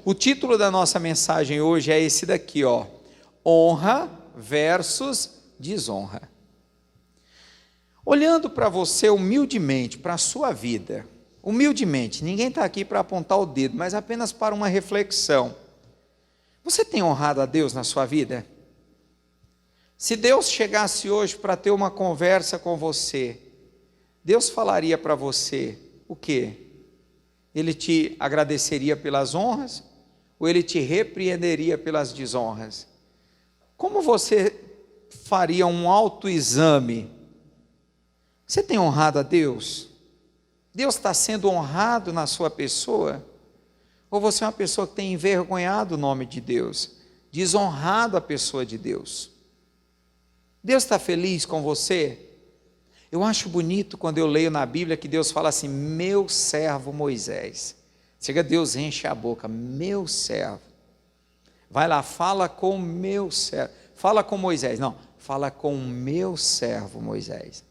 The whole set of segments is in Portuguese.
O título da nossa mensagem hoje é esse daqui, ó. Honra versus desonra. Olhando para você humildemente, para a sua vida, humildemente, ninguém está aqui para apontar o dedo, mas apenas para uma reflexão. Você tem honrado a Deus na sua vida? Se Deus chegasse hoje para ter uma conversa com você, Deus falaria para você o quê? Ele te agradeceria pelas honras ou ele te repreenderia pelas desonras? Como você faria um autoexame? Você tem honrado a Deus? Deus está sendo honrado na sua pessoa? Ou você é uma pessoa que tem envergonhado o nome de Deus, desonrado a pessoa de Deus? Deus está feliz com você? Eu acho bonito quando eu leio na Bíblia que Deus fala assim, meu servo Moisés. Chega, Deus enche a boca, meu servo. Vai lá, fala com o meu servo. Fala com Moisés, não, fala com o meu servo Moisés.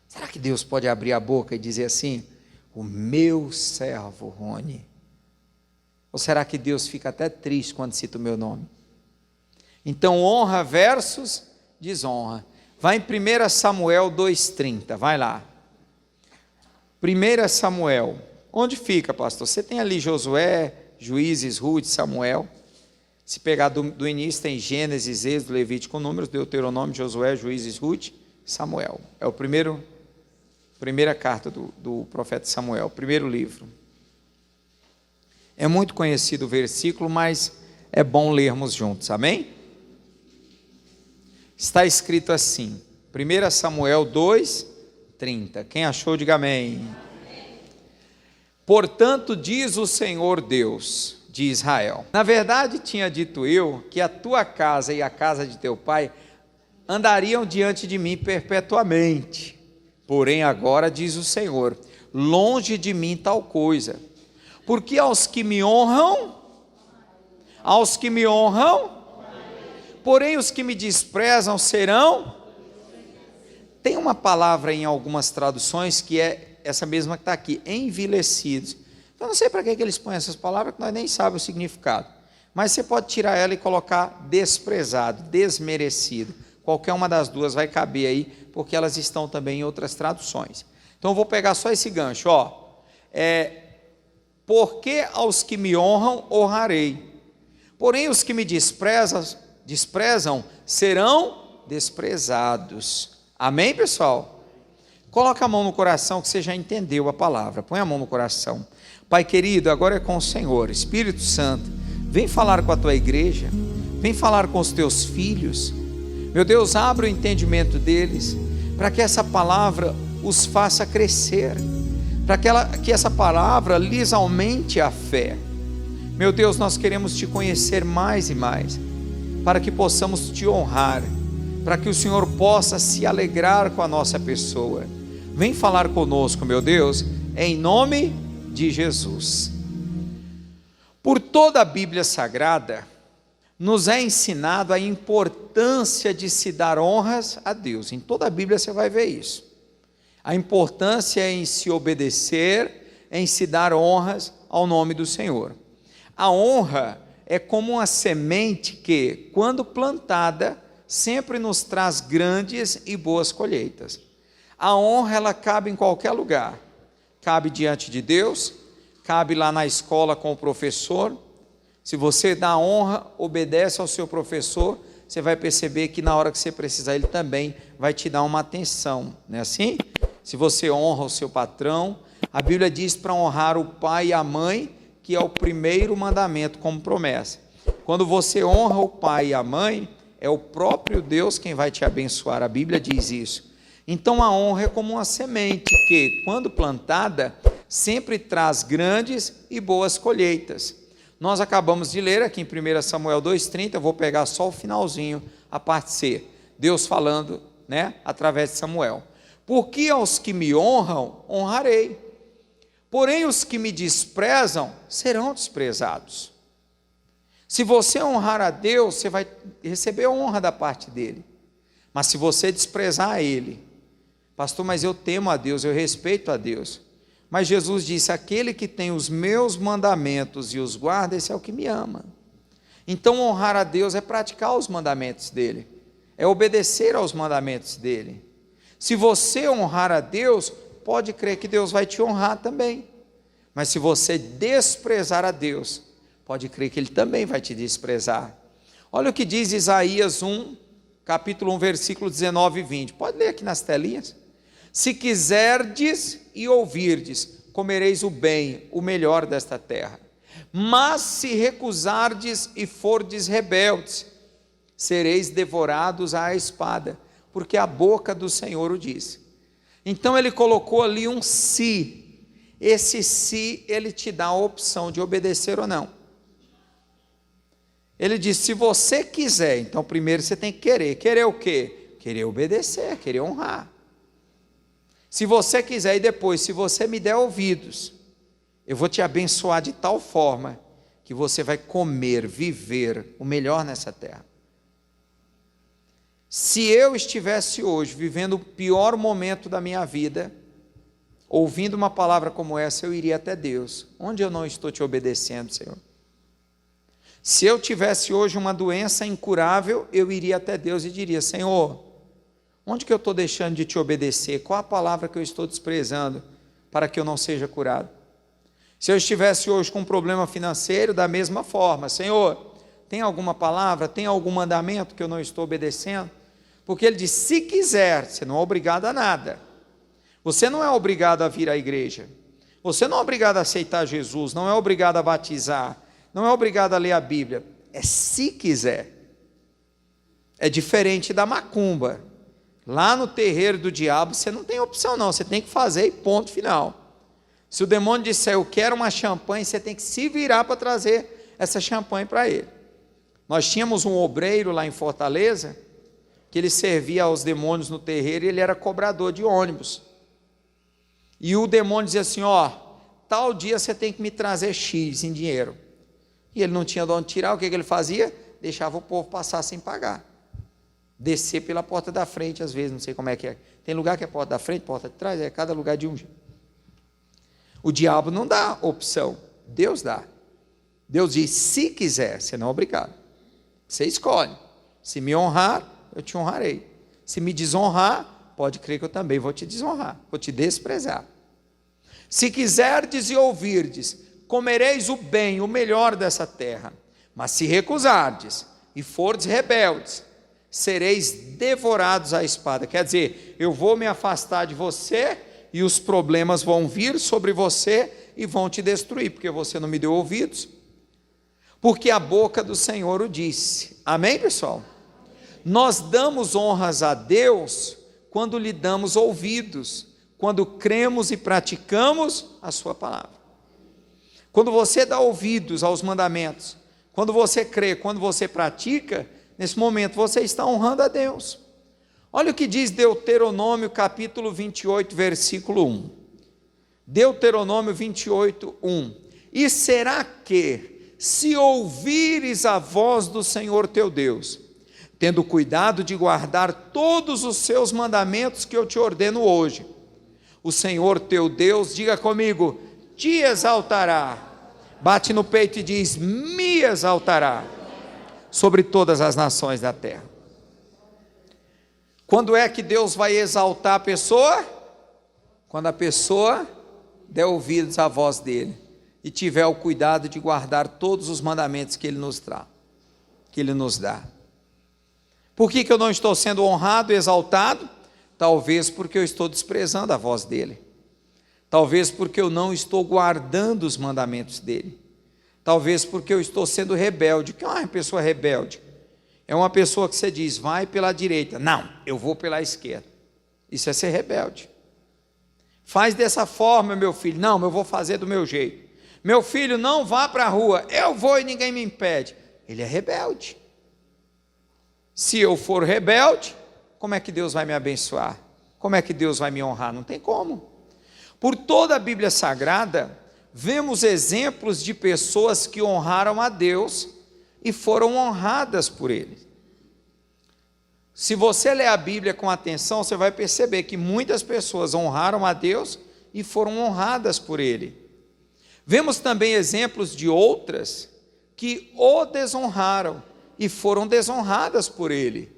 Será que Deus pode abrir a boca e dizer assim, o meu servo Rony? Ou será que Deus fica até triste quando cita o meu nome? Então, honra versus desonra. Vai em 1 Samuel 2,30, vai lá. 1 Samuel, onde fica, pastor? Você tem ali Josué, Juízes, Ruth, Samuel. Se pegar do início, tem Gênesis, Êxodo, Levítico, Números, Deuteronômio, Josué, Juízes, Ruth, Samuel. É a primeira carta do profeta Samuel, o primeiro livro. É muito conhecido o versículo, mas é bom lermos juntos, amém? Está escrito assim, 1 Samuel 2:30. Quem achou, diga amém. Portanto, diz o Senhor Deus de Israel: na verdade tinha dito eu que a tua casa e a casa de teu pai andariam diante de mim perpetuamente. Porém agora diz o Senhor, longe de mim tal coisa, porque aos que me honram, porém os que me desprezam serão. Tem uma palavra em algumas traduções que é essa mesma que está aqui, envilecidos. Eu não sei para que eles põem essas palavras, que nós nem sabemos o significado, mas você pode tirar ela e colocar desprezado, desmerecido, qualquer uma das duas vai caber aí, porque elas estão também em outras traduções. Então eu vou pegar só esse gancho, ó. Porque aos que me honram, honrarei, porém os que me desprezam serão desprezados. Amém, pessoal? Coloca a mão no coração que você já entendeu a palavra. Põe a mão no coração. Pai querido, agora é com o Senhor. Espírito Santo, vem falar com a tua igreja, vem falar com os teus filhos. Meu Deus, abre o entendimento deles, para que essa palavra os faça crescer, para que essa palavra lhes aumente a fé. Meu Deus, nós queremos te conhecer mais e mais, para que possamos te honrar, para que o Senhor possa se alegrar com a nossa pessoa. Vem falar conosco, meu Deus, em nome de Jesus. Por toda a Bíblia Sagrada, nos é ensinado a importância de se dar honras a Deus. Em toda a Bíblia você vai ver isso. A importância em se obedecer, em se dar honras ao nome do Senhor. A honra é como uma semente que, quando plantada, sempre nos traz grandes e boas colheitas. A honra, ela cabe em qualquer lugar. Cabe diante de Deus, cabe lá na escola com o professor. Se você dá honra, obedece ao seu professor, você vai perceber que na hora que você precisar, ele também vai te dar uma atenção, não é assim? Se você honra o seu patrão, a Bíblia diz para honrar o pai e a mãe, que é o primeiro mandamento como promessa. Quando você honra o pai e a mãe, é o próprio Deus quem vai te abençoar, a Bíblia diz isso. Então a honra é como uma semente que, quando plantada, sempre traz grandes e boas colheitas. Nós acabamos de ler aqui em 1 Samuel 2,30, eu vou pegar só o finalzinho, a parte C, Deus falando, né, através de Samuel. Porque aos que me honram, honrarei, porém os que me desprezam serão desprezados. Se você honrar a Deus, você vai receber honra da parte dele, mas se você desprezar a ele, pastor, mas eu temo a Deus, eu respeito a Deus, Mas Jesus disse: aquele que tem os meus mandamentos e os guarda, esse é o que me ama. Então honrar a Deus é praticar os mandamentos dele, é obedecer aos mandamentos dele. Se você honrar a Deus, pode crer que Deus vai te honrar também. Mas se você desprezar a Deus, pode crer que Ele também vai te desprezar. Olha o que diz Isaías 1, capítulo 1, versículo 19 e 20. Pode ler aqui nas telinhas. Se quiserdes e ouvirdes, comereis o bem, o melhor desta terra. Mas se recusardes e fordes rebeldes, sereis devorados à espada, porque a boca do Senhor o diz. Então ele colocou ali um se. Esse se, ele te dá a opção de obedecer ou não. Ele diz: se você quiser, então primeiro você tem que querer. Querer o quê? Querer obedecer, querer honrar. Se você quiser, e depois, se você me der ouvidos, eu vou te abençoar de tal forma que você vai comer, viver o melhor nessa terra. Se eu estivesse hoje vivendo o pior momento da minha vida, ouvindo uma palavra como essa, eu iria até Deus. Onde eu não estou te obedecendo, Senhor? Se eu tivesse hoje uma doença incurável, eu iria até Deus e diria: Senhor, onde que eu estou deixando de te obedecer? Qual a palavra que eu estou desprezando para que eu não seja curado? Se eu estivesse hoje com um problema financeiro, da mesma forma: Senhor, tem alguma palavra, tem algum mandamento que eu não estou obedecendo? Porque ele diz: se quiser, você não é obrigado a nada. Você não é obrigado a vir à igreja. Você não é obrigado a aceitar Jesus, não é obrigado a batizar, não é obrigado a ler a Bíblia. É se quiser. É diferente da macumba. Lá no terreiro do diabo, você não tem opção não, você tem que fazer e ponto final. Se o demônio disser: eu quero uma champanhe, você tem que se virar para trazer essa champanhe para ele. Nós tínhamos um obreiro lá em Fortaleza, que ele servia aos demônios no terreiro, e ele era cobrador de ônibus. E o demônio dizia assim: ó, tal dia você tem que me trazer X em dinheiro. E ele não tinha de onde tirar. O que ele fazia? Deixava o povo passar sem pagar, descer pela porta da frente, às vezes, não sei como é que é. Tem lugar que é porta da frente, porta de trás, é cada lugar de um jeito. O diabo não dá opção, Deus dá. Deus diz: se quiser, você não é obrigado. Você escolhe. Se me honrar, eu te honrarei. Se me desonrar, pode crer que eu também vou te desonrar, vou te desprezar. Se quiserdes e ouvirdes, comereis o bem, o melhor dessa terra. Mas se recusardes e fordes rebeldes, sereis devorados à espada. Quer dizer, eu vou me afastar de você e os problemas vão vir sobre você e vão te destruir, porque você não me deu ouvidos. Porque a boca do Senhor o disse. Amém, pessoal? Nós damos honras a Deus quando lhe damos ouvidos, quando cremos e praticamos a sua palavra. Quando você dá ouvidos aos mandamentos, quando você crê, quando você pratica, nesse momento você está honrando a Deus. Olha o que diz Deuteronômio capítulo 28, versículo 1. Deuteronômio 28, 1. E será que, se ouvires a voz do Senhor teu Deus, tendo cuidado de guardar todos os seus mandamentos que eu te ordeno hoje, o Senhor teu Deus, diga comigo, te exaltará. Bate no peito e diz: me exaltará sobre todas as nações da terra. Quando é que Deus vai exaltar a pessoa? Quando a pessoa der ouvidos à voz dele e tiver o cuidado de guardar todos os mandamentos que ele nos dá. Por que eu não estou sendo honrado e exaltado? Talvez porque eu estou desprezando a voz dele. Talvez porque eu não estou guardando os mandamentos dele. Talvez porque eu estou sendo rebelde. O que é uma pessoa rebelde? É uma pessoa que você diz: vai pela direita. Não, eu vou pela esquerda. Isso é ser rebelde. Faz dessa forma, meu filho. Não, eu vou fazer do meu jeito. Meu filho, não vá para a rua. Eu vou e ninguém me impede. Ele é rebelde. Se eu for rebelde, como é que Deus vai me abençoar? Como é que Deus vai me honrar? Não tem como. Por toda a Bíblia Sagrada, vemos exemplos de pessoas que honraram a Deus e foram honradas por Ele. Se você ler a Bíblia com atenção, você vai perceber que muitas pessoas honraram a Deus e foram honradas por ele. Vemos também exemplos de outras que o desonraram e foram desonradas por ele.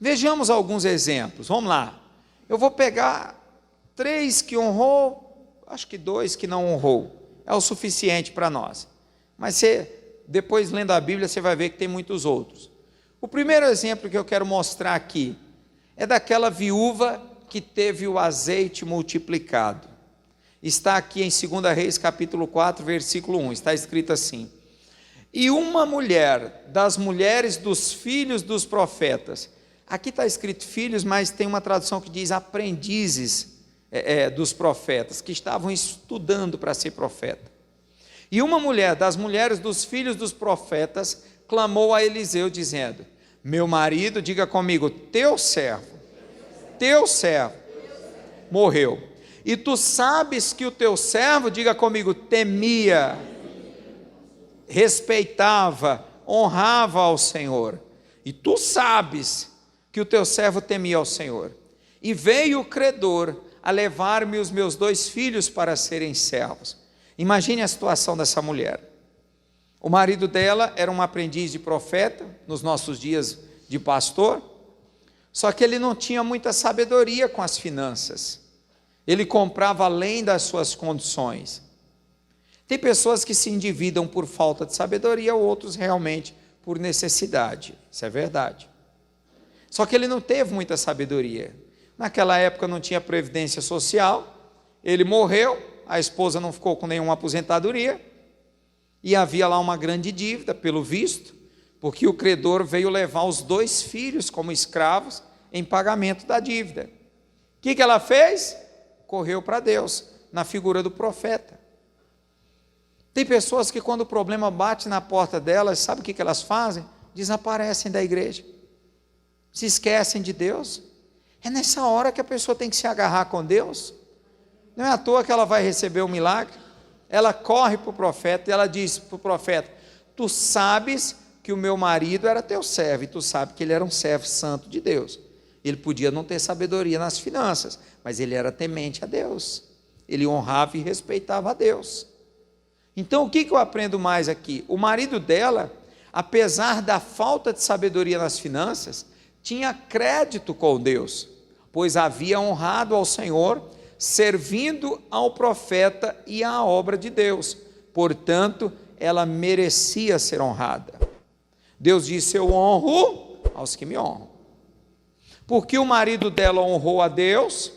Vejamos alguns exemplos, vamos lá. Eu vou pegar 3 que honrou, acho que 2 que não honrou, é o suficiente para nós. Mas depois lendo a Bíblia você vai ver que tem muitos outros. O primeiro exemplo que eu quero mostrar aqui é daquela viúva que teve o azeite multiplicado. Está aqui em 2 Reis capítulo 4, versículo 1, está escrito assim: e uma mulher das mulheres dos filhos dos profetas, aqui está escrito filhos, mas tem uma tradução que diz aprendizes dos profetas, que estavam estudando para ser profeta. E uma mulher das mulheres dos filhos dos profetas clamou a Eliseu dizendo: meu marido, diga comigo, teu servo morreu, e tu sabes que o teu servo, diga comigo, temia, respeitava, honrava ao Senhor, e tu sabes que o teu servo temia ao Senhor, e veio o credor a levar-me os meus 2 filhos para serem servos. Imagine a situação dessa mulher. O marido dela era um aprendiz de profeta, nos nossos dias de pastor, só que ele não tinha muita sabedoria com as finanças, ele comprava além das suas condições. Tem pessoas que se endividam por falta de sabedoria, outros realmente por necessidade, isso é verdade. Só que ele não teve muita sabedoria, naquela época não tinha previdência social, ele morreu, a esposa não ficou com nenhuma aposentadoria, e havia lá uma grande dívida, pelo visto, porque o credor veio levar os 2 filhos como escravos em pagamento da dívida. O que ela fez? Correu para Deus, na figura do profeta. Tem pessoas que quando o problema bate na porta delas, sabe o que elas fazem? Desaparecem da igreja, se esquecem de Deus. É nessa hora que a pessoa tem que se agarrar com Deus. Não é à toa que ela vai receber o milagre. Ela corre para o profeta e ela diz para o profeta: tu sabes que o meu marido era teu servo, e tu sabe que ele era um servo santo de Deus. Ele podia não ter sabedoria nas finanças, mas ele era temente a Deus, ele honrava e respeitava a Deus. Então o que eu aprendo mais aqui? O marido dela, apesar da falta de sabedoria nas finanças, tinha crédito com Deus, pois havia honrado ao Senhor, servindo ao profeta e à obra de Deus. Portanto, ela merecia ser honrada. Deus disse: eu honro aos que me honram. Porque o marido dela honrou a Deus,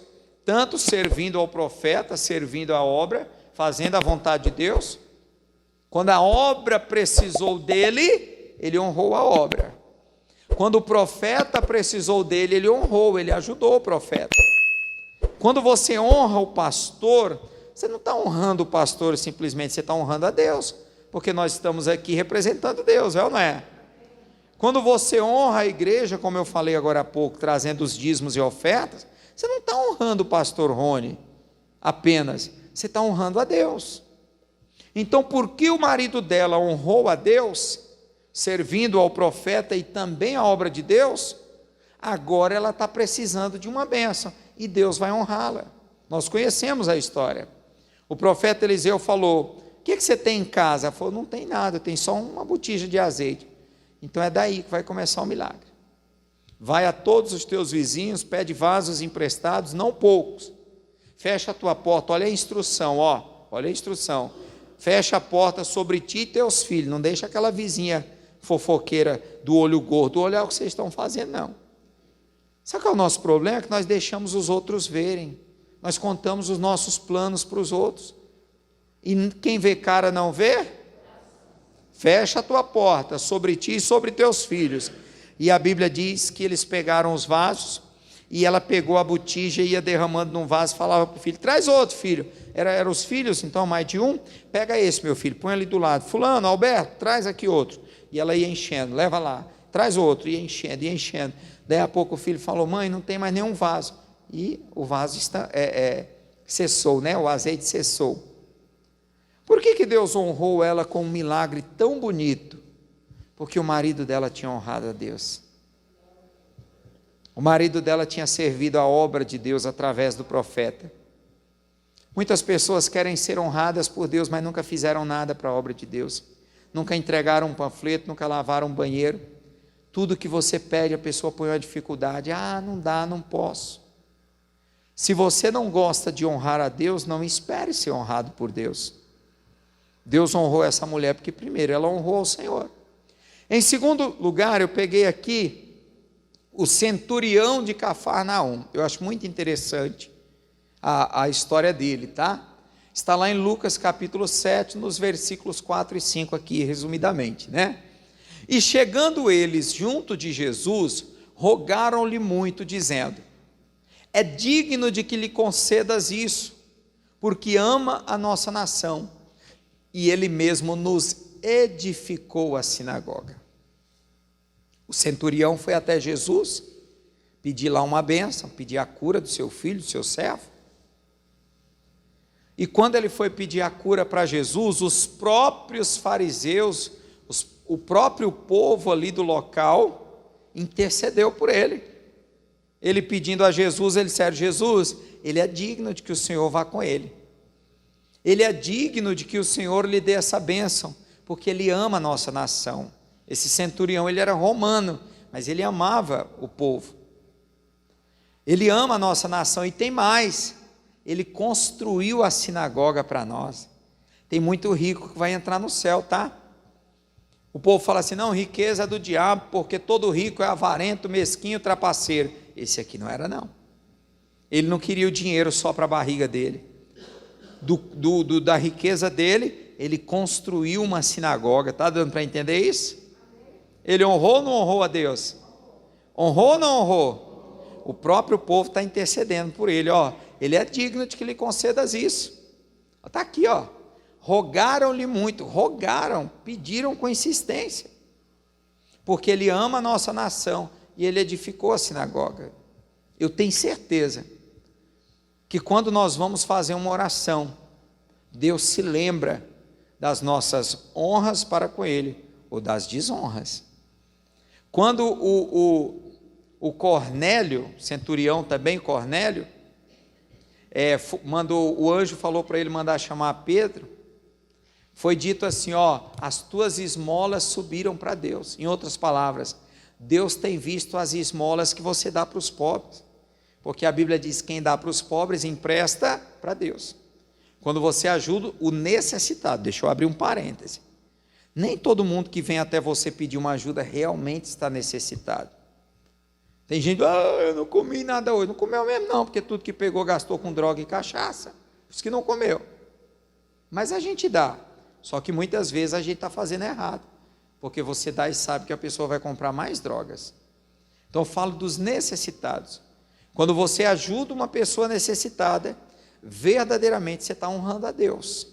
tanto servindo ao profeta, servindo à obra, fazendo a vontade de Deus. Quando a obra precisou dele, ele honrou a obra. Quando o profeta precisou dele, ele honrou, ele ajudou o profeta. Quando você honra o pastor, você não está honrando o pastor simplesmente, você está honrando a Deus, porque nós estamos aqui representando Deus, é ou não é? Quando você honra a igreja, como eu falei agora há pouco, trazendo os dízimos e ofertas, você não está honrando o pastor Rony apenas, você está honrando a Deus. Então, porque o marido dela honrou a Deus, servindo ao profeta e também à obra de Deus, agora ela está precisando de uma bênção, e Deus vai honrá-la. Nós conhecemos a história. O profeta Eliseu falou: o que você tem em casa? Ela falou: não tem nada, tem só uma botija de azeite. Então é daí que vai começar o milagre. Vai a todos os teus vizinhos, pede vasos emprestados, não poucos, fecha a tua porta, olha a instrução, olha a instrução, fecha a porta sobre ti e teus filhos, não deixa aquela vizinha fofoqueira do olho gordo olhar o que vocês estão fazendo, não. Sabe qual é o nosso problema? É que nós deixamos os outros verem, nós contamos os nossos planos para os outros, e quem vê cara não vê. Fecha a tua porta sobre ti e sobre teus filhos. E a Bíblia diz que eles pegaram os vasos, e ela pegou a botija e ia derramando num vaso, falava para o filho: traz outro, filho. Eram os filhos, então mais de um. Pega esse, meu filho, põe ali do lado. Fulano, Alberto, traz aqui outro. E ela ia enchendo, leva lá, traz outro, ia enchendo, ia enchendo. Daí a pouco o filho falou: mãe, não tem mais nenhum vaso. E o vaso cessou, né? O azeite cessou. Por que Deus honrou ela com um milagre tão bonito? Porque o marido dela tinha honrado a Deus. O marido dela tinha servido a obra de Deus através do profeta. Muitas pessoas querem ser honradas por Deus, mas nunca fizeram nada para a obra de Deus. Nunca entregaram um panfleto, nunca lavaram um banheiro. Tudo que você pede, a pessoa põe uma dificuldade. Ah, não dá, não posso. Se você não gosta de honrar a Deus, não espere ser honrado por Deus. Deus honrou essa mulher porque primeiro ela honrou ao Senhor. Em segundo lugar, eu peguei aqui o centurião de Cafarnaum. Eu acho muito interessante a história dele, tá? Está lá em Lucas capítulo 7, nos versículos 4 e 5 aqui, resumidamente, né? E chegando eles junto de Jesus, rogaram-lhe muito, dizendo: é digno de que lhe concedas isso, porque ama a nossa nação, e ele mesmo nos edificou a sinagoga. O centurião foi até Jesus, pedir lá uma bênção, pedir a cura do seu filho, do seu servo. E quando ele foi pedir a cura para Jesus, os próprios fariseus, o próprio povo ali do local, intercedeu por ele. Ele pedindo a Jesus, ele disse: Jesus, ele é digno de que o Senhor vá com ele. Ele é digno de que o Senhor lhe dê essa bênção, porque ele ama a nossa nação. Esse centurião, ele era romano, mas ele amava o povo. Ele ama a nossa nação e tem mais. Ele construiu a sinagoga para nós. Tem muito rico que vai entrar no céu, tá? O povo fala assim: não, riqueza é do diabo, porque todo rico é avarento, mesquinho, trapaceiro. Esse aqui não era, não. Ele não queria o dinheiro só para a barriga dele. Da riqueza dele, ele construiu uma sinagoga. Está dando para entender isso? Ele honrou ou não honrou a Deus? Honrou ou não honrou? O próprio povo está intercedendo por ele, ó. Ele é digno de que lhe concedas isso. Está aqui, ó. Rogaram-lhe muito, rogaram, pediram com insistência, porque ele ama a nossa nação e ele edificou a sinagoga. Eu tenho certeza que quando nós vamos fazer uma oração, Deus se lembra das nossas honras para com ele ou das desonras. Quando o Cornélio, centurião também, Cornélio, o anjo falou para ele mandar chamar Pedro, foi dito assim, ó: as tuas esmolas subiram para Deus. Em outras palavras, Deus tem visto as esmolas que você dá para os pobres, porque a Bíblia diz: quem dá para os pobres empresta para Deus. Quando você ajuda o necessitado, deixa eu abrir um parêntese, nem todo mundo que vem até você pedir uma ajuda realmente está necessitado. Tem gente: eu não comi nada hoje. Não comeu mesmo não, porque tudo que pegou gastou com droga e cachaça. Os que não comeu. Mas a gente dá. Só que muitas vezes a gente está fazendo errado, porque você dá e sabe que a pessoa vai comprar mais drogas. Então eu falo dos necessitados. Quando você ajuda uma pessoa necessitada, verdadeiramente você está honrando a Deus.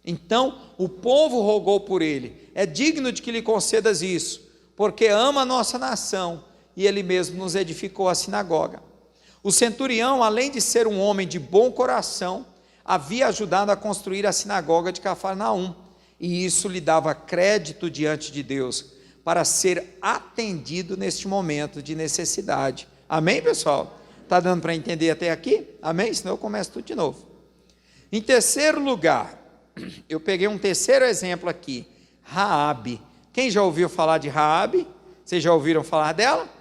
Então o povo rogou por ele: é digno de que lhe concedas isso, porque ama a nossa nação, e ele mesmo nos edificou a sinagoga. O centurião, além de ser um homem de bom coração, havia ajudado a construir a sinagoga de Cafarnaum, e isso lhe dava crédito diante de Deus, para ser atendido neste momento de necessidade. Amém, pessoal? Está dando para entender até aqui? Amém? Senão eu começo tudo de novo. Em terceiro lugar, eu peguei um terceiro exemplo aqui, Raabe. Quem já ouviu falar de Raabe? Vocês já ouviram falar dela?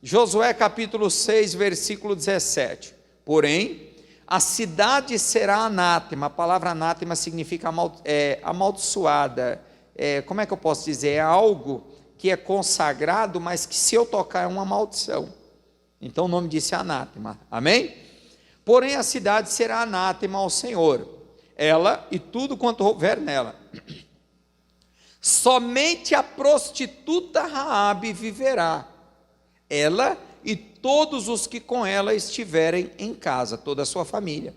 Josué capítulo 6, versículo 17. Porém, a cidade será anátema. A palavra anátema significa amaldiçoada. Como é que eu posso dizer? É algo que é consagrado, mas que se eu tocar é uma maldição. Então o nome disso é anátema. Amém? Porém, a cidade será anátema ao Senhor, ela e tudo quanto houver nela. Somente a prostituta Raabe viverá, ela e todos os que com ela estiverem em casa, toda a sua família,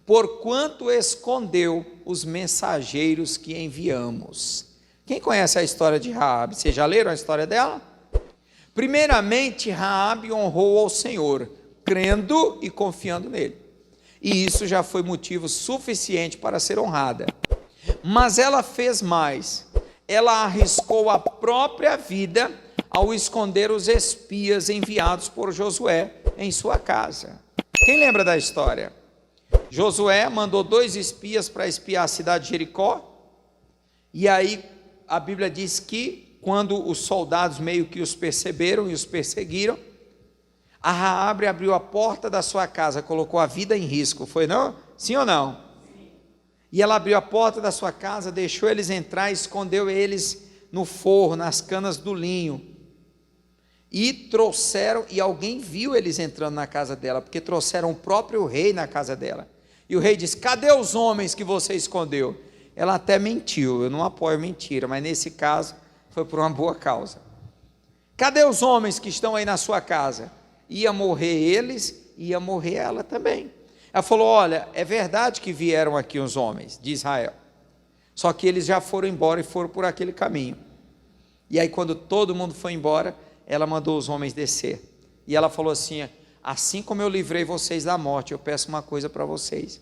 porquanto escondeu os mensageiros que enviamos. Quem conhece a história de Raabe? Vocês já leram a história dela? Primeiramente, Raabe honrou ao Senhor, crendo e confiando nele, e isso já foi motivo suficiente para ser honrada. Mas ela fez mais, ela arriscou a própria vida ao esconder os espias enviados por Josué em sua casa. Quem lembra da história? Josué mandou 2 espias para espiar a cidade de Jericó, e aí a Bíblia diz que quando os soldados meio que os perceberam e os perseguiram, a Raabe abriu a porta da sua casa, colocou a vida em risco, foi não? Sim ou não? Sim. E ela abriu a porta da sua casa, deixou eles entrar, escondeu eles no forro, nas canas do linho, e trouxeram, e alguém viu eles entrando na casa dela, porque trouxeram o próprio rei na casa dela, e o rei disse: cadê os homens que você escondeu? Ela até mentiu, eu não apoio mentira, mas nesse caso foi por uma boa causa. Cadê os homens que estão aí na sua casa? Ia morrer eles, ia morrer ela também. Ela falou: olha, é verdade que vieram aqui os homens de Israel, só que eles já foram embora e foram por aquele caminho. E aí quando todo mundo foi embora, ela mandou os homens descer, e ela falou assim: assim como eu livrei vocês da morte, eu peço uma coisa para vocês,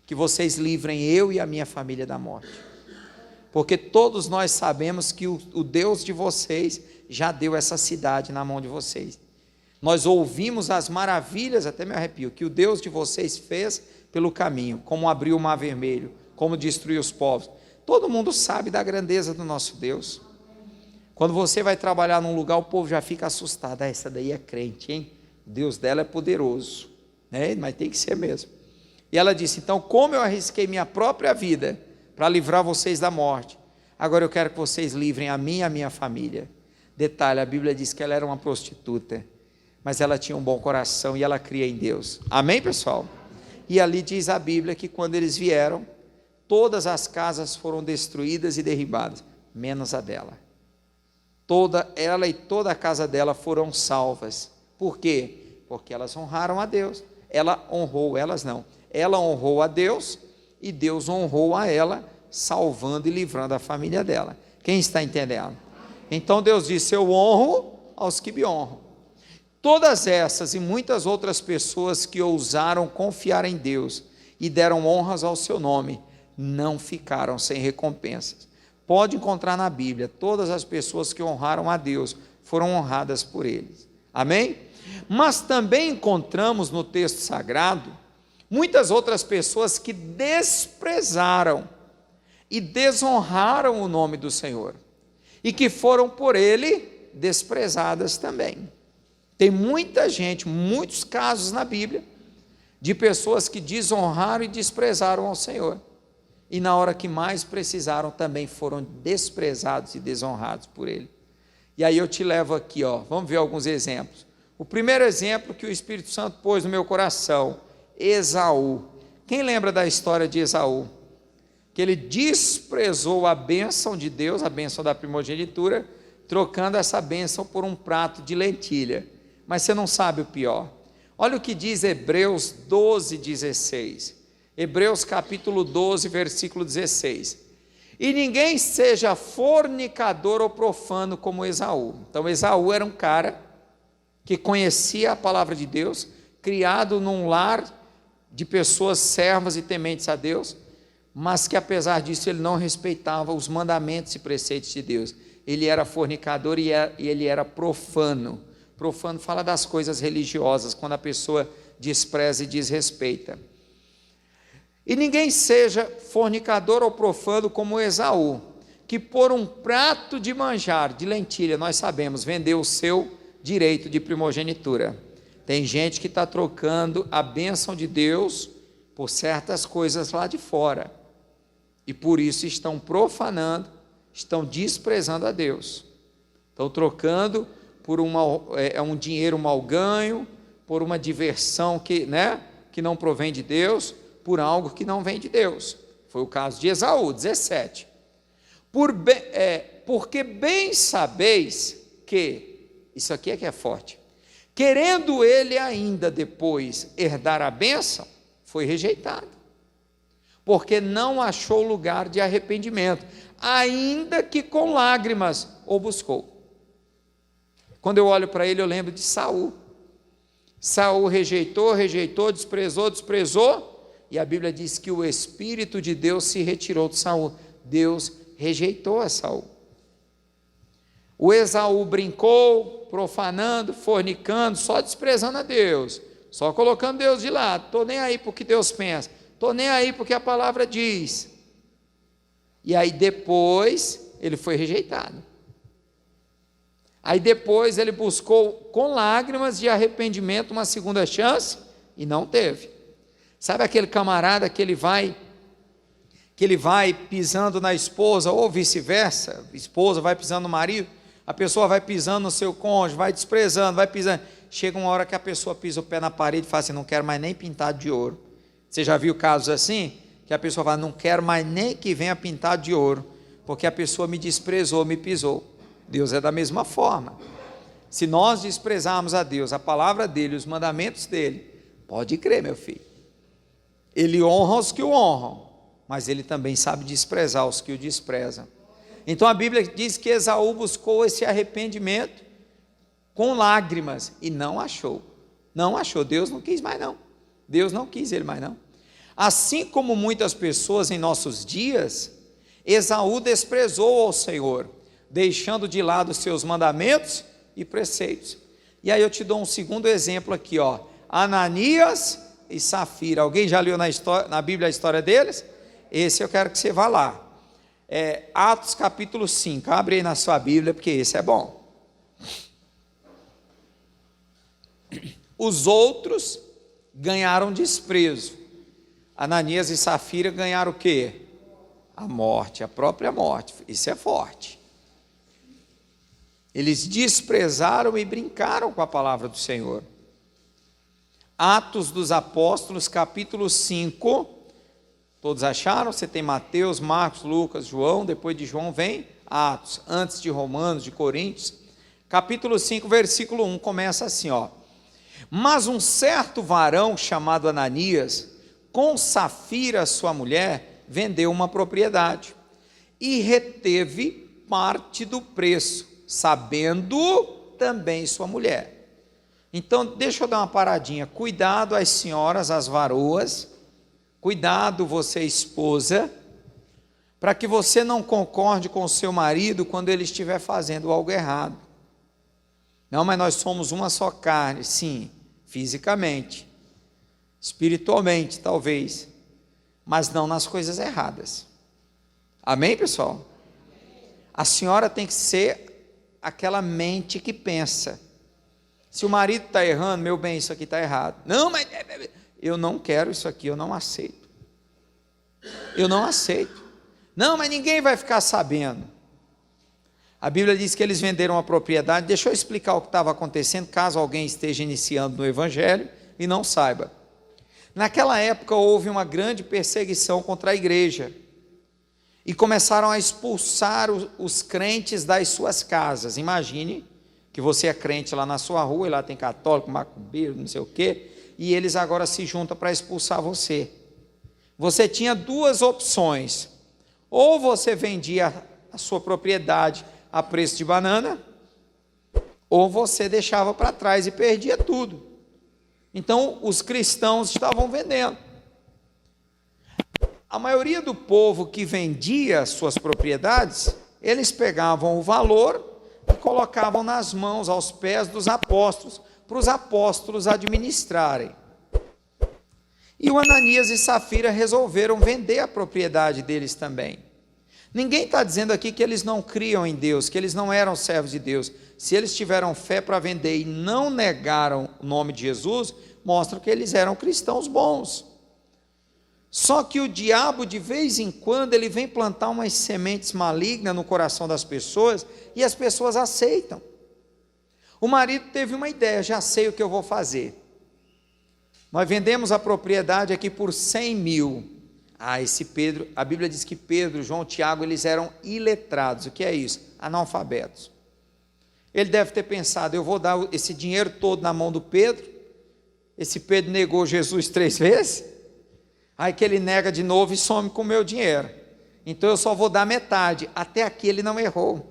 que vocês livrem eu e a minha família da morte, porque todos nós sabemos que o Deus de vocês já deu essa cidade na mão de vocês. Nós ouvimos as maravilhas, até me arrepio, que o Deus de vocês fez pelo caminho, como abriu o mar vermelho, como destruiu os povos. Todo mundo sabe da grandeza do nosso Deus. Quando você vai trabalhar num lugar, o povo já fica assustado: essa daí é crente, hein? O Deus dela é poderoso, né? Mas tem que ser mesmo. E ela disse: então, como eu arrisquei minha própria vida para livrar vocês da morte, agora eu quero que vocês livrem a mim e a minha família. Detalhe, a Bíblia diz que ela era uma prostituta, mas ela tinha um bom coração e ela cria em Deus. Amém, pessoal? E ali diz a Bíblia que quando eles vieram, todas as casas foram destruídas e derribadas, menos a dela. Toda ela e toda a casa dela foram salvas. Por quê? Porque elas honraram a Deus. Ela honrou, elas não. Ela honrou a Deus e Deus honrou a ela, salvando e livrando a família dela. Quem está entendendo? Então Deus disse: eu honro aos que me honram. Todas essas e muitas outras pessoas que ousaram confiar em Deus e deram honras ao seu nome, não ficaram sem recompensas. Pode encontrar na Bíblia, todas as pessoas que honraram a Deus foram honradas por eles. Amém? Mas também encontramos no texto sagrado muitas outras pessoas que desprezaram e desonraram o nome do Senhor, e que foram por ele desprezadas também. Tem muita gente, muitos casos na Bíblia, de pessoas que desonraram e desprezaram ao Senhor, e na hora que mais precisaram também foram desprezados e desonrados por ele. E aí eu te levo aqui, vamos ver alguns exemplos. O primeiro exemplo que o Espírito Santo pôs no meu coração: Esaú. Quem lembra da história de Esaú? Que ele desprezou a bênção de Deus, a bênção da primogenitura, trocando essa bênção por um prato de lentilha. Mas você não sabe o pior. Olha o que diz Hebreus 12:16. Hebreus capítulo 12, versículo 16. E ninguém seja fornicador ou profano como Esaú. Então Esaú era um cara que conhecia a palavra de Deus, criado num lar de pessoas servas e tementes a Deus, mas que apesar disso ele não respeitava os mandamentos e preceitos de Deus. Ele era fornicador e ele era profano. Profano fala das coisas religiosas, quando a pessoa despreza e desrespeita. E ninguém seja fornicador ou profano como Esaú, que por um prato de manjar, de lentilha, nós sabemos, vendeu o seu direito de primogenitura. Tem gente que está trocando a bênção de Deus por certas coisas lá de fora, e por isso estão profanando, estão desprezando a Deus, estão trocando por um dinheiro mal ganho, por uma diversão que não provém de Deus, por algo que não vem de Deus. Foi o caso de Esaú, 17. Porque bem sabeis que, isso aqui é que é forte, querendo ele ainda depois herdar a bênção, foi rejeitado, porque não achou lugar de arrependimento, ainda que com lágrimas o buscou. Quando eu olho para ele, eu lembro de Saul. Saul rejeitou, desprezou, e a Bíblia diz que o Espírito de Deus se retirou de Saul. Deus rejeitou a Saul. O Esaú brincou, profanando, fornicando, só desprezando a Deus. só colocando Deus de lado, estou nem aí para o que Deus pensa, estou nem aí para o que a palavra diz. E aí depois ele foi rejeitado. Aí depois ele buscou com lágrimas de arrependimento uma segunda chance e não teve. Sabe aquele camarada que ele vai pisando na esposa ou vice-versa, a esposa vai pisando no marido, a pessoa vai pisando no seu cônjuge, vai desprezando, vai pisando. Chega uma hora que a pessoa pisa o pé na parede e fala assim, não quero mais nem pintado de ouro. Você já viu casos assim? Que a pessoa fala, não quero mais nem que venha pintado de ouro, porque a pessoa me desprezou, me pisou. Deus é da mesma forma. Se nós desprezarmos a Deus, a palavra dele, os mandamentos dele, pode crer, meu filho, ele honra os que o honram, mas ele também sabe desprezar os que o desprezam. Então a Bíblia diz que Esaú buscou esse arrependimento com lágrimas e não achou. Não achou, Deus não quis mais não. Deus não quis ele mais não. Assim como muitas pessoas em nossos dias, Esaú desprezou ao Senhor, deixando de lado os seus mandamentos e preceitos. E aí eu te dou um segundo exemplo aqui, ó. Ananias e Safira. Alguém já leu na Bíblia a história deles? Esse eu quero que você vá lá. Atos capítulo 5. Abre aí na sua Bíblia, porque esse é bom. Os outros ganharam desprezo. Ananias e Safira ganharam o quê? A morte, a própria morte. Isso é forte. Eles desprezaram e brincaram com a palavra do Senhor. Atos dos Apóstolos, capítulo 5. Todos acharam? Você tem Mateus, Marcos, Lucas, João. Depois de João vem Atos. Antes de Romanos, de Coríntios. Capítulo 5, versículo 1, começa assim, ó. Mas um certo varão chamado Ananias, com Safira, sua mulher, vendeu uma propriedade e reteve parte do preço, sabendo também sua mulher. Então, deixa eu dar uma paradinha. Cuidado as senhoras, as varoas, cuidado você esposa, para que você não concorde com o seu marido quando ele estiver fazendo algo errado. Não, mas nós somos uma só carne, sim, fisicamente, espiritualmente talvez, mas não nas coisas erradas. Amém, pessoal? A senhora tem que ser aquela mente que pensa. Se o marido está errando, meu bem, isso aqui está errado. Não, mas eu não quero isso aqui, eu não aceito. Eu não aceito. Não, mas ninguém vai ficar sabendo. A Bíblia diz que eles venderam a propriedade. Deixa eu explicar o que estava acontecendo, caso alguém esteja iniciando no Evangelho e não saiba. Naquela época houve uma grande perseguição contra a igreja. E começaram a expulsar os crentes das suas casas. Imagine que você é crente lá na sua rua, e lá tem católico, macumbeiro, não sei o quê, e eles agora se juntam para expulsar você. Você tinha duas opções. Ou você vendia a sua propriedade a preço de banana, ou você deixava para trás e perdia tudo. Então, os cristãos estavam vendendo. A maioria do povo que vendia suas propriedades, eles pegavam o valor e colocavam nas mãos, aos pés dos apóstolos, para os apóstolos administrarem. E o Ananias e Safira resolveram vender a propriedade deles também. Ninguém está dizendo aqui que eles não criam em Deus, que eles não eram servos de Deus. Se eles tiveram fé para vender e não negaram o nome de Jesus, mostra que eles eram cristãos bons. Só que o diabo, de vez em quando, ele vem plantar umas sementes malignas no coração das pessoas e as pessoas aceitam. O marido teve uma ideia, já sei o que eu vou fazer. Nós vendemos a propriedade aqui por 100 mil. Esse Pedro, a Bíblia diz que Pedro, João, Tiago, eles eram iletrados. O que é isso? Analfabetos. Ele deve ter pensado, eu vou dar esse dinheiro todo na mão do Pedro. Esse Pedro negou Jesus 3 vezes. Aí que ele nega de novo e some com o meu dinheiro. Então eu só vou dar metade. Até aqui ele não errou.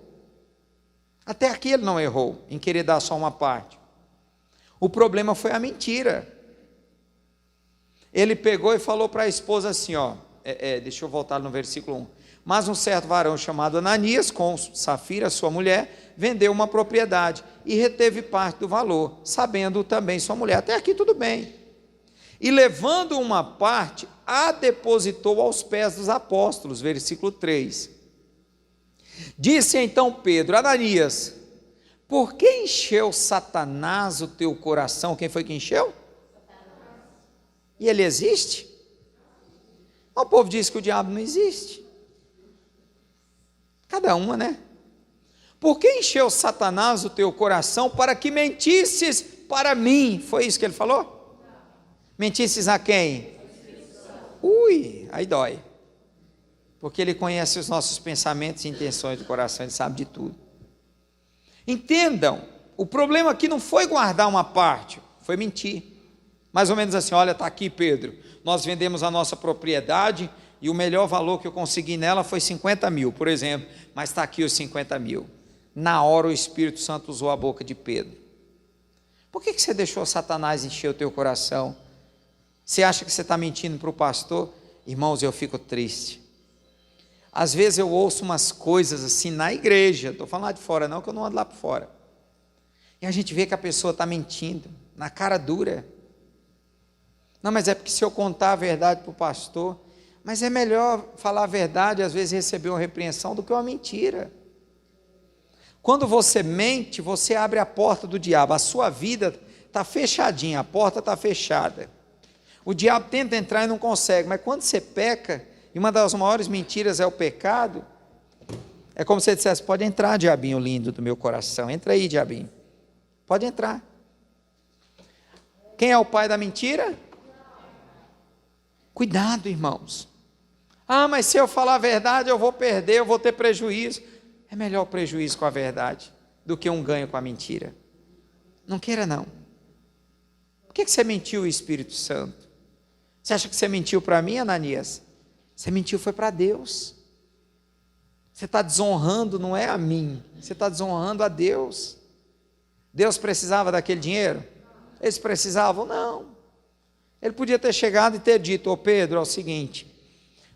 Até aqui ele não errou em querer dar só uma parte. O problema foi a mentira. Ele pegou e falou para a esposa assim, ó, deixa eu voltar no versículo 1. Mas um certo varão chamado Ananias, com Safira, sua mulher, vendeu uma propriedade e reteve parte do valor, sabendo também sua mulher. Até aqui tudo bem. E levando uma parte, a depositou aos pés dos apóstolos, versículo 3. Disse então Pedro: Ananias, por que encheu Satanás o teu coração? Quem foi que encheu? E ele existe? O povo diz que o diabo não existe. Cada uma, né? Por que encheu Satanás o teu coração para que mentisses para mim? Foi isso que ele falou? Mentisses a quem? Ui, aí dói. Porque ele conhece os nossos pensamentos e intenções do coração, ele sabe de tudo. Entendam, o problema aqui não foi guardar uma parte, foi mentir. Mais ou menos assim: olha, está aqui, Pedro, nós vendemos a nossa propriedade e o melhor valor que eu consegui nela foi 50 mil, por exemplo, mas está aqui os 50 mil. Na hora o Espírito Santo usou a boca de Pedro. Por que você deixou Satanás encher o teu coração? Você acha que você está mentindo para o pastor? Irmãos, eu fico triste. Às vezes eu ouço umas coisas assim na igreja, estou falando lá de fora não, que eu não ando lá por fora. E a gente vê que a pessoa está mentindo, na cara dura. Não, mas é porque se eu contar a verdade para o pastor, mas é melhor falar a verdade, às vezes receber uma repreensão, do que uma mentira. Quando você mente, você abre a porta do diabo, a sua vida está fechadinha, a porta está fechada. O diabo tenta entrar e não consegue, mas quando você peca, e uma das maiores mentiras é o pecado, é como se você dissesse: pode entrar, diabinho lindo do meu coração, entra aí, diabinho, pode entrar. Quem é o pai da mentira? Cuidado, irmãos. Ah, mas se eu falar a verdade eu vou perder, eu vou ter prejuízo. É melhor o prejuízo com a verdade do que um ganho com a mentira. Não queira não. Por que você mentiu o Espírito Santo? Você acha que você mentiu para mim, Ananias? Você mentiu foi para Deus. Você está desonrando, não é a mim, você está desonrando a Deus. Deus precisava daquele dinheiro? Eles precisavam? Não. Ele podia ter chegado e ter dito: ô Pedro, é o seguinte,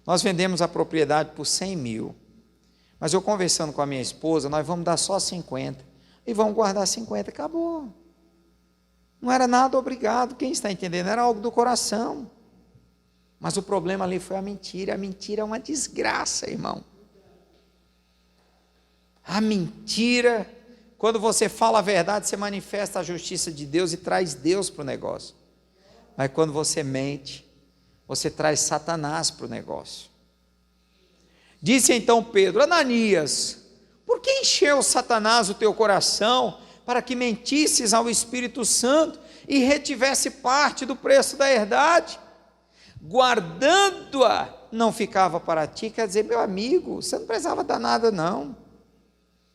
nós vendemos a propriedade por 100 mil, mas eu conversando com a minha esposa, nós vamos dar só 50, e vamos guardar 50, acabou. Não era nada obrigado, quem está entendendo? Era algo do coração. Mas o problema ali foi a mentira é uma desgraça, irmão. A mentira, quando você fala a verdade, você manifesta a justiça de Deus e traz Deus para o negócio. Mas quando você mente, você traz Satanás para o negócio. Disse então Pedro: Ananias, por que encheu Satanás o teu coração para que mentisses ao Espírito Santo e retivesse parte do preço da herdade? Guardando-a, não ficava para ti. Quer dizer, meu amigo, você não precisava dar nada não.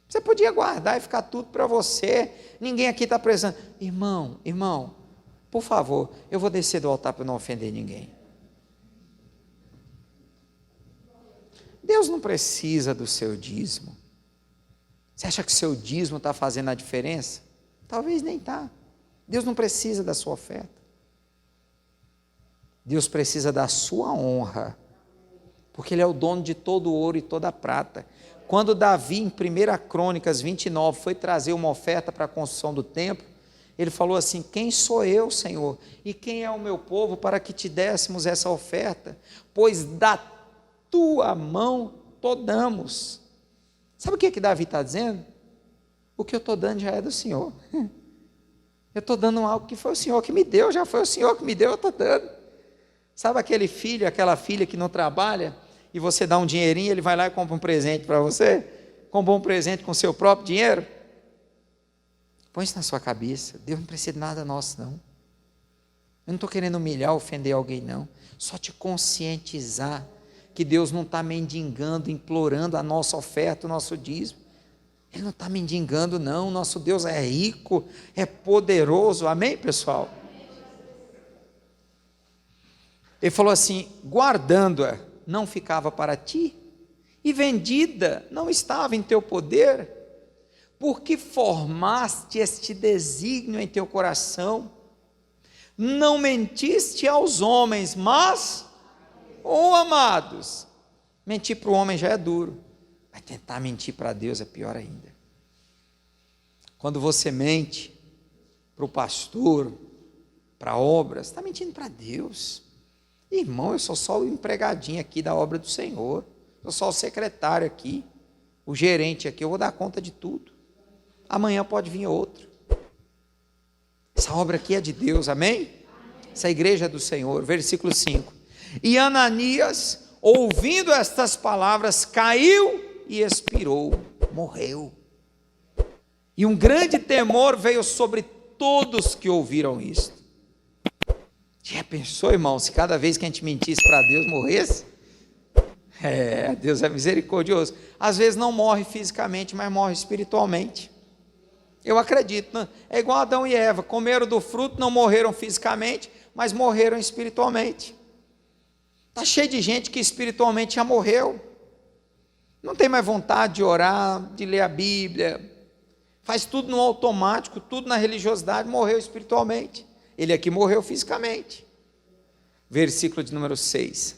Você podia guardar e ficar tudo para você. Ninguém aqui está precisando. Irmão, por favor, eu vou descer do altar para não ofender ninguém. Deus não precisa do seu dízimo. Você acha que o seu dízimo está fazendo a diferença? Talvez nem está. Deus não precisa da sua oferta. Deus precisa da sua honra, porque Ele é o dono de todo o ouro e toda a prata. Quando Davi, em 1 Crônicas 29, foi trazer uma oferta para a construção do templo, ele falou assim: quem sou eu, Senhor, e quem é o meu povo para que te dessemos essa oferta? Pois da tua mão damos. Sabe o que Davi está dizendo? O que eu estou dando já é do Senhor. Eu estou dando algo que foi o Senhor que me deu, já foi o Senhor que me deu, eu estou dando. Sabe aquele filho, aquela filha que não trabalha, e você dá um dinheirinho, ele vai lá e compra um presente para você? Compra um presente com o seu próprio dinheiro? Põe isso na sua cabeça. Deus não precisa de nada nosso, não. Eu não estou querendo humilhar, ofender alguém, não. Só te conscientizar que Deus não está mendigando, implorando a nossa oferta, o nosso dízimo. Ele não está mendigando, não. Nosso Deus é rico, é poderoso. Amém, pessoal? Ele falou assim: guardando-a, não ficava para ti, e vendida, não estava em teu poder, porque formaste este desígnio em teu coração, não mentiste aos homens, mas, amados, Mentir para o homem já é duro, mas tentar mentir para Deus é pior ainda. Quando você mente para o pastor, para a obra, você está mentindo para Deus. Irmão, eu sou só o empregadinho aqui da obra do Senhor, sou só o secretário aqui, o gerente aqui, eu vou dar conta de tudo. Amanhã pode vir outro. Essa obra aqui é de Deus, amém? Essa igreja é do Senhor. Versículo 5. E Ananias, ouvindo estas palavras, caiu e expirou, morreu. E um grande temor veio sobre todos que ouviram isto. Já pensou, irmão, se cada vez que a gente mentisse para Deus morresse? Deus é misericordioso. Às vezes não morre fisicamente, mas morre espiritualmente. Eu acredito, né? É igual Adão e Eva, comeram do fruto, não morreram fisicamente, mas morreram espiritualmente. Está cheio de gente que espiritualmente já morreu, não tem mais vontade de orar, de ler a Bíblia, faz tudo no automático, tudo na religiosidade, morreu espiritualmente. Ele aqui morreu fisicamente. Versículo de número 6.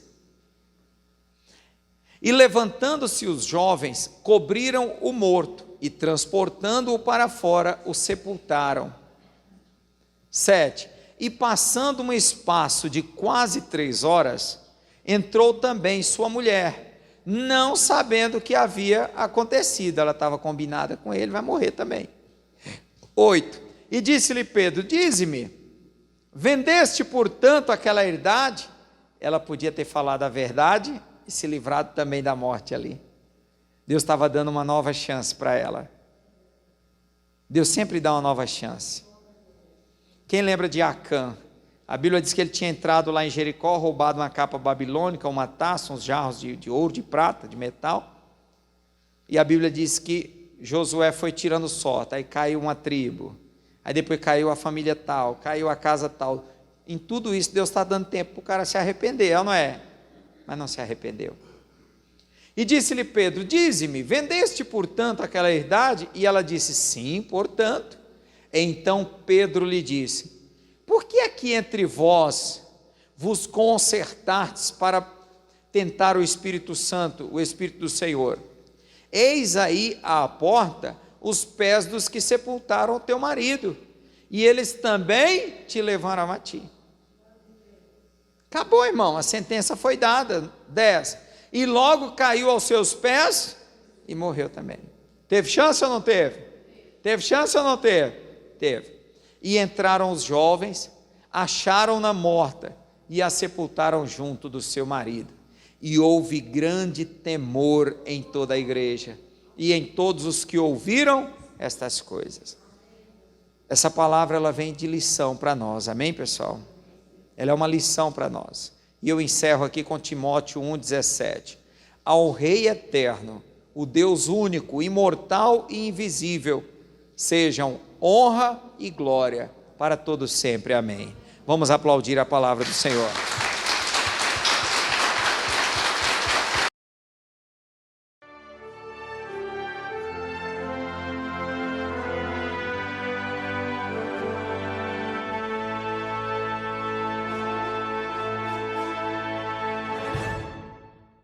E levantando-se os jovens, cobriram o morto, e transportando-o para fora, o sepultaram. 7. E passando um espaço de quase 3 horas, entrou também sua mulher, não sabendo o que havia acontecido. Ela estava combinada com ele, vai morrer também. 8. E disse-lhe Pedro: dize-me, vendeste portanto aquela herdade? Ela podia ter falado a verdade e se livrado também da morte ali. Deus estava dando uma nova chance para ela. Deus sempre dá uma nova chance. Quem lembra de Acã? A Bíblia diz que ele tinha entrado lá em Jericó, roubado uma capa babilônica, uma taça, uns jarros de ouro, de prata, de metal. E a Bíblia diz que Josué foi tirando sorte, aí caiu uma tribo, aí depois caiu a família tal, caiu a casa tal. Em tudo isso Deus está dando tempo para o cara se arrepender, não é? Mas não se arrependeu. E disse-lhe Pedro: dize-me, vendeste portanto aquela herdade? E ela disse: sim, portanto. Então Pedro lhe disse: por que aqui entre vós vos concertardes para tentar o Espírito Santo, o Espírito do Senhor? Eis aí à porta os pés dos que sepultaram o teu marido, e eles também te levaram a ti. Acabou, irmão, a sentença foi dada. 10. E logo caiu aos seus pés e morreu também. Teve chance ou não teve? Teve chance ou não teve? Teve. E entraram os jovens, acharam-na morta e a sepultaram junto do seu marido. E houve grande temor em toda a igreja e em todos os que ouviram estas coisas. Essa palavra ela vem de lição para nós, amém, pessoal? Ela é uma lição para nós. E eu encerro aqui com Timóteo 1,17. Ao Rei eterno, o Deus único, imortal e invisível, sejam honra e glória para todos sempre, amém. Vamos aplaudir a palavra do Senhor.